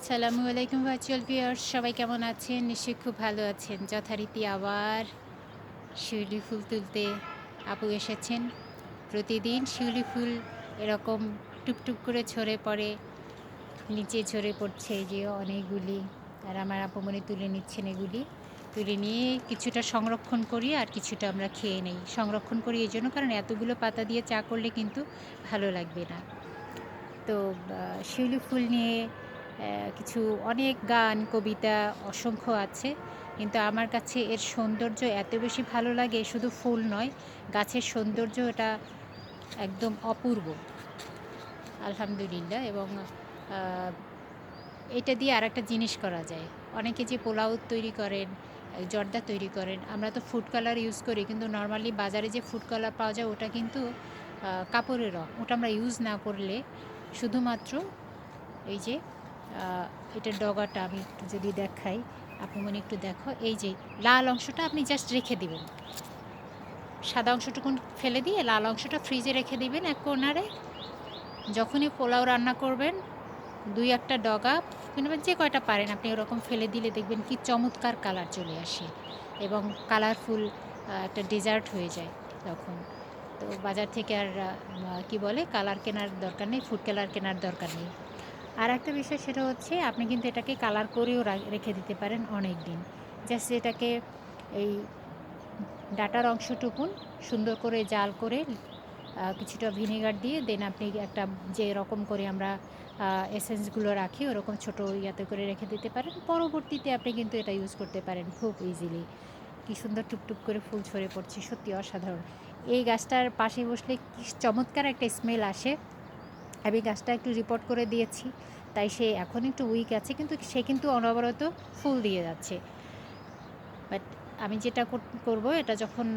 আসসালামু আলাইকুম virtual viewers, সবাই কেমন আছেন? নিশ্চয়ই খুব ভালো আছেন। যথারীতি আবার শিউলি ফুল তুলতে আপু এসেছেন। প্রতিদিন শিউলি ফুল এরকম টুপটুপ করে ঝরে পড়ে, নিচে ঝরে পড়ছে এই যে অনেকগুলি। আর আমার আপুমনি তুলে নিচ্ছেন এগুলি। তুলে নিয়ে কিছুটা সংরক্ষণ করি আর কিছুটা আমরা খেয়ে নেই। সংরক্ষণ করি এজন্য কারণ এতগুলো পাতা দিয়ে চা করলে কিন্তু ভালো লাগবে না। তো শিউলি ফুল নিয়ে কিছু অনেক গান, কবিতা অসংখ্য আছে। কিন্তু আমার কাছে এর সৌন্দর্য এত বেশি ভালো লাগে, শুধু ফুল নয়, গাছের সৌন্দর্য এটা একদম অপূর্ব। আলহামদুলিল্লাহ। এবং আ এটা দিয়ে আরেকটা জিনিস করা যায়। অনেকে যে পোলাও তৈরি করেন, জর্দা তৈরি করেন। আমরা তো ফুড কালার ইউজ করি, কিন্তু নরমালি বাজারে যে ফুড কালার পাওয়া যায় ওটা কিন্তু কাপড়ের রং। ওটা আমরা ইউজ না করলে শুধুমাত্র এই যে আ এটার ডগাটা আমি একটু যদি দেখাই, আপুমনি একটু দেখো। এই যে লাল অংশটা আপনি জাস্ট রেখে দিবেন। সাদা অংশটুকুন ফেলে দিয়ে লাল অংশটা ফ্রিজে রেখে দিবেন এক কর্নারে। যখনই পোলাও রান্না করবেন ২-১ টা ডগা কিংবা যে কয়টা পারেন আপনি ওরকম ফেলে দিলে দেখবেন কি চমৎকার কালার চলে আসে এবং কালারফুল একটা ডেজার্ট হয়ে যায় তখন। তো বাজার থেকে আর কি বলে কালার কেনার দরকার নেই, ফুড কালার কেনার দরকার নেই। আরেকটা বিষয় সেটা হচ্ছে আপনি কিন্তু এটাকে কালার করেও রেখে দিতে পারেন অনেকদিন। জাস্ট এটাকে এই ডাঁটার অংশটুকুন সুন্দর করে জাল করে কিছুটা ভিনেগার দিয়ে দেন আপনি একটা যে রকম করে আমরা এসেন্সগুলো রাখি ওরকম ছোটো ইয়াতে করে রেখে দিতে পারেন। পরবর্তীতে আপনি কিন্তু এটা ইউজ করতে পারেন খুব ইজিলি। কি সুন্দর টুপটুপ করে ফুল ঝরে পড়ছে, সত্যি অসাধারণ। এই গাছটার পাশে বসলে কি চমৎকার একটা স্মেল আসে। আমি গাছটা একটু রিপোর্ট করে দিয়েছি, তাই সে এখন একটু উইক আছে, কিন্তু সে কিন্তু অনবরত ফুল দিয়ে যাচ্ছে। বাট আমি যেটা করব এটা যখন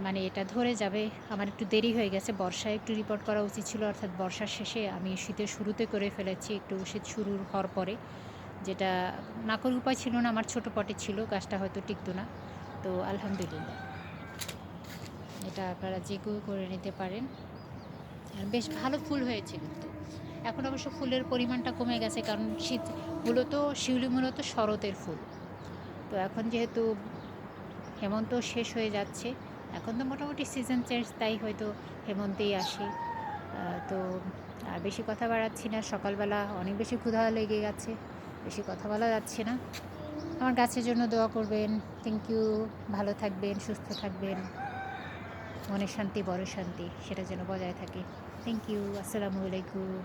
মানে এটা ধরে যাবে, আমার একটু দেরি হয়ে গেছে। বর্ষায় একটু রিপোর্ট করা উচিত ছিল, অর্থাৎ বর্ষার শেষে। আমি শীতের শুরুতে করে ফেলেছি, একটু শীত শুরু হওয়ার পরে, যেটা না করে উপায় ছিল না। আমার ছোটো পটে ছিল, গাছটা হয়তো টিকতো না। তো আলহামদুলিল্লাহ, এটা আপনারা যে কেউ করে নিতে পারেন। আর বেশ ভালো ফুল হয়েছে কিন্তু। এখন অবশ্য ফুলের পরিমাণটা কমে গেছে, কারণ শীত মূলত শিউলি মূলত শরতের ফুল। তো এখন যেহেতু হেমন্ত শেষ হয়ে যাচ্ছে, এখন তো মোটামুটি সিজন চেঞ্জ, তাই হয়তো হেমন্তেই আসে। তো আর বেশি কথা বাড়াচ্ছি না, সকালবেলা অনেক বেশি ক্ষুধা লেগে গেছে, বেশি কথা বলা যাচ্ছে না। আমার গাছের জন্য দোয়া করবেন। Thank you. ভালো থাকবেন, সুস্থ থাকবেন। মনের শান্তি বড় শান্তি, সেটা যেন বজায় থাকে। Thank you. আসসালামু আলাইকুম।